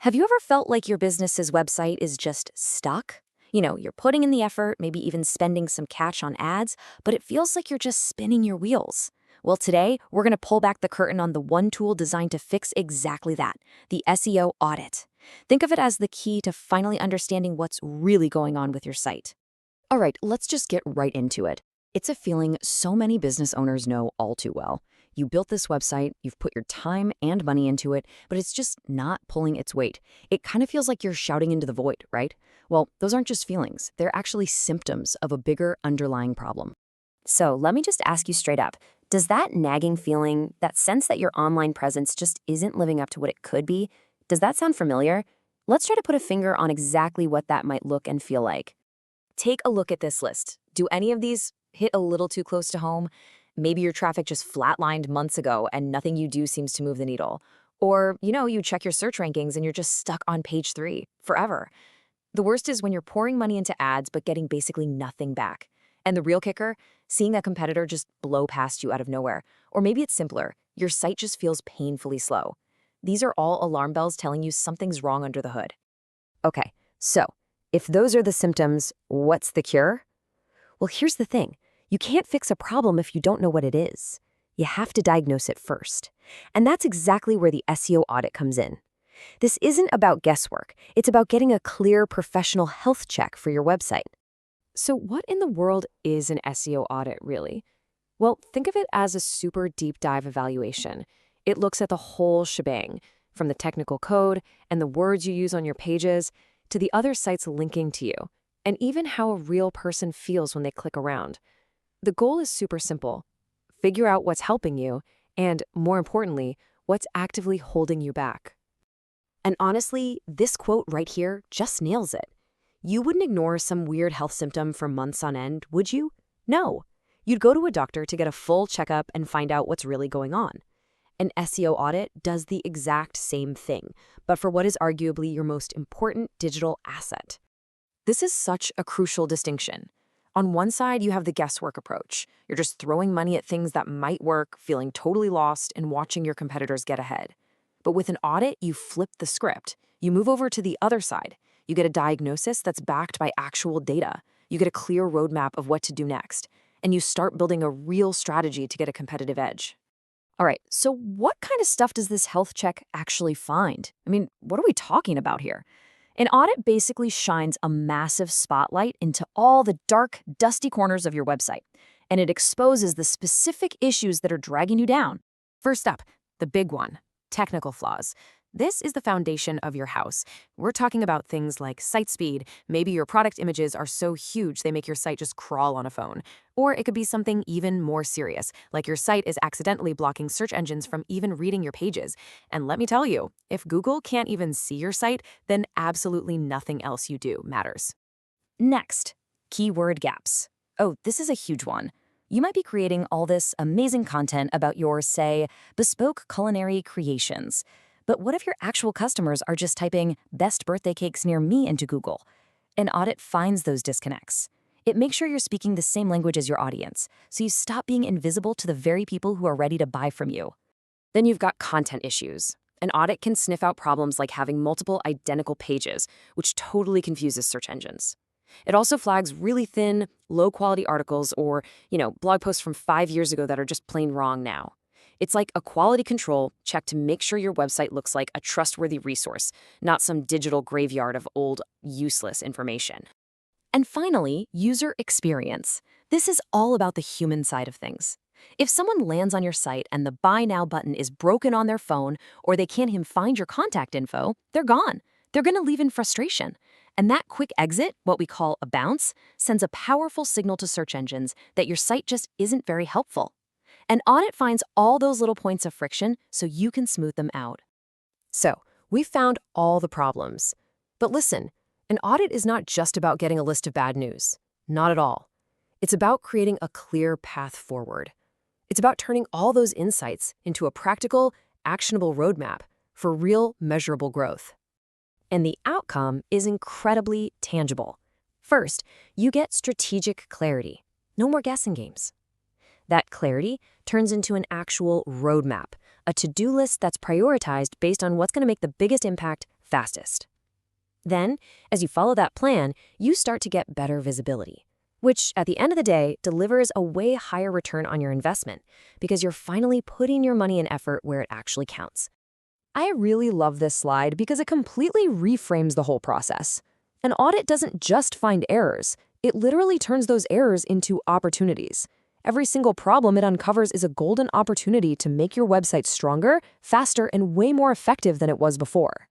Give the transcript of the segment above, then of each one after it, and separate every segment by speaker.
Speaker 1: Have you ever felt like your business's website is just stuck? You're putting in the effort, maybe even spending some cash on ads, but it feels like you're just spinning your wheels. Well, today, we're going to pull back the curtain on the one tool designed to fix exactly that, the SEO audit. Think of it as the key to finally understanding what's really going on with your site. All right, let's just get right into it. It's a feeling so many business owners know all too well. You built this website, you've put your time and money into it, but it's just not pulling its weight. It kind of feels like you're shouting into the void, right? Well, those aren't just feelings. They're actually symptoms of a bigger underlying problem. So let me just ask you straight up. Does that nagging feeling, that sense that your online presence just isn't living up to what it could be, does that sound familiar? Let's try to put a finger on exactly what that might look and feel like. Take a look at this list. Do any of these hit a little too close to home? Maybe your traffic just flatlined months ago and nothing you do seems to move the needle. Or, you check your search rankings and you're just stuck on page 3 forever. The worst is when you're pouring money into ads but getting basically nothing back. And the real kicker, seeing a competitor just blow past you out of nowhere. Or maybe it's simpler, your site just feels painfully slow. These are all alarm bells telling you something's wrong under the hood. Okay, so if those are the symptoms, what's the cure? Well, here's the thing. You can't fix a problem if you don't know what it is. You have to diagnose it first. And that's exactly where the SEO audit comes in. This isn't about guesswork. It's about getting a clear professional health check for your website. So what in the world is an SEO audit, really? Well, think of it as a super deep dive evaluation. It looks at the whole shebang, from the technical code and the words you use on your pages to the other sites linking to you, and even how a real person feels when they click around. The goal is super simple. Figure out what's helping you and, more importantly, what's actively holding you back. And honestly, this quote right here just nails it. You wouldn't ignore some weird health symptom for months on end, would you? No. You'd go to a doctor to get a full checkup and find out what's really going on. An SEO audit does the exact same thing, but for what is arguably your most important digital asset. This is such a crucial distinction. On one side, you have the guesswork approach. You're just throwing money at things that might work, feeling totally lost, and watching your competitors get ahead. But with an audit, you flip the script. You move over to the other side. You get a diagnosis that's backed by actual data. You get a clear roadmap of what to do next. And you start building a real strategy to get a competitive edge. All right, so what kind of stuff does this health check actually find? What are we talking about here? An audit basically shines a massive spotlight into all the dark, dusty corners of your website, and it exposes the specific issues that are dragging you down. First up, the big one, technical flaws. This is the foundation of your house. We're talking about things like site speed. Maybe your product images are so huge they make your site just crawl on a phone. Or it could be something even more serious, like your site is accidentally blocking search engines from even reading your pages. And let me tell you, if Google can't even see your site, then absolutely nothing else you do matters. Next, keyword gaps. Oh, this is a huge one. You might be creating all this amazing content about your, say, bespoke culinary creations. But what if your actual customers are just typing best birthday cakes near me into Google? An audit finds those disconnects. It makes sure you're speaking the same language as your audience, so you stop being invisible to the very people who are ready to buy from you. Then you've got content issues. An audit can sniff out problems like having multiple identical pages, which totally confuses search engines. It also flags really thin, low-quality articles or, blog posts from 5 years ago that are just plain wrong now. It's like a quality control check to make sure your website looks like a trustworthy resource, not some digital graveyard of old, useless information. And finally, user experience. This is all about the human side of things. If someone lands on your site and the Buy Now button is broken on their phone or they can't even find your contact info, they're gone. They're going to leave in frustration. And that quick exit, what we call a bounce, sends a powerful signal to search engines that your site just isn't very helpful. An audit finds all those little points of friction so you can smooth them out. So, we've found all the problems. But listen, an audit is not just about getting a list of bad news. Not at all. It's about creating a clear path forward. It's about turning all those insights into a practical, actionable roadmap for real, measurable growth. And the outcome is incredibly tangible. First, you get strategic clarity. No more guessing games. That clarity turns into an actual roadmap, a to-do list that's prioritized based on what's going to make the biggest impact fastest. Then, as you follow that plan, you start to get better visibility, which at the end of the day delivers a way higher return on your investment because you're finally putting your money and effort where it actually counts. I really love this slide because it completely reframes the whole process. An audit doesn't just find errors, it literally turns those errors into opportunities. Every single problem it uncovers is a golden opportunity to make your website stronger, faster, and way more effective than it was before.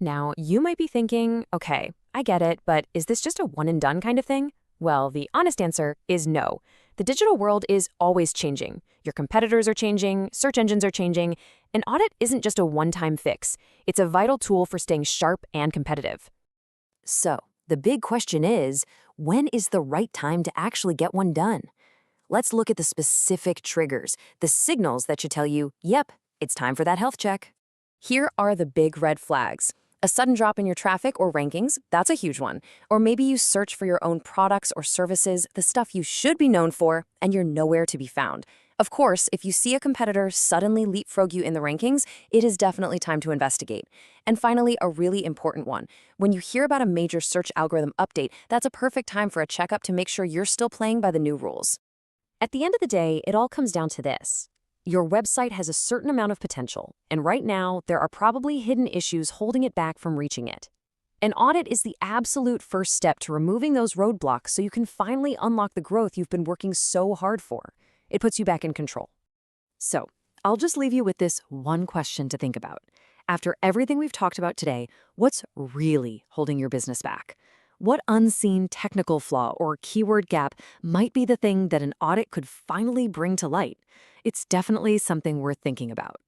Speaker 1: Now, you might be thinking, okay, I get it, but is this just a one and done kind of thing? Well, the honest answer is no. The digital world is always changing. Your competitors are changing, search engines are changing. An audit isn't just a one-time fix. It's a vital tool for staying sharp and competitive. So, the big question is, when is the right time to actually get one done? Let's look at the specific triggers, the signals that should tell you, yep, it's time for that health check. Here are the big red flags. A sudden drop in your traffic or rankings, that's a huge one. Or maybe you search for your own products or services, the stuff you should be known for, and you're nowhere to be found. Of course, if you see a competitor suddenly leapfrog you in the rankings, it is definitely time to investigate. And finally, a really important one. When you hear about a major search algorithm update, that's a perfect time for a checkup to make sure you're still playing by the new rules. At the end of the day, it all comes down to this. Your website has a certain amount of potential, and right now, there are probably hidden issues holding it back from reaching it. An audit is the absolute first step to removing those roadblocks so you can finally unlock the growth you've been working so hard for. It puts you back in control. So, I'll just leave you with this one question to think about. After everything we've talked about today, what's really holding your business back? What unseen technical flaw or keyword gap might be the thing that an audit could finally bring to light? It's definitely something worth thinking about.